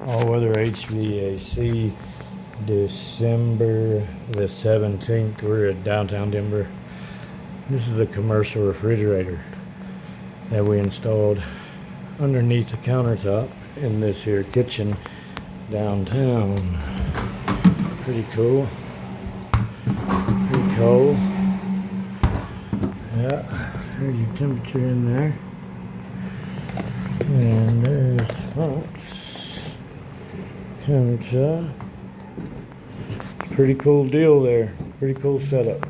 all-weather HVAC, December the 17th. We're at downtown Denver. This is a commercial refrigerator that we installed underneath the countertop in this here kitchen downtown. Pretty cool. Pretty cool. Yeah, there's your temperature in there. And there's the pumps. Countertop. It's a pretty cool deal there. Pretty cool setup.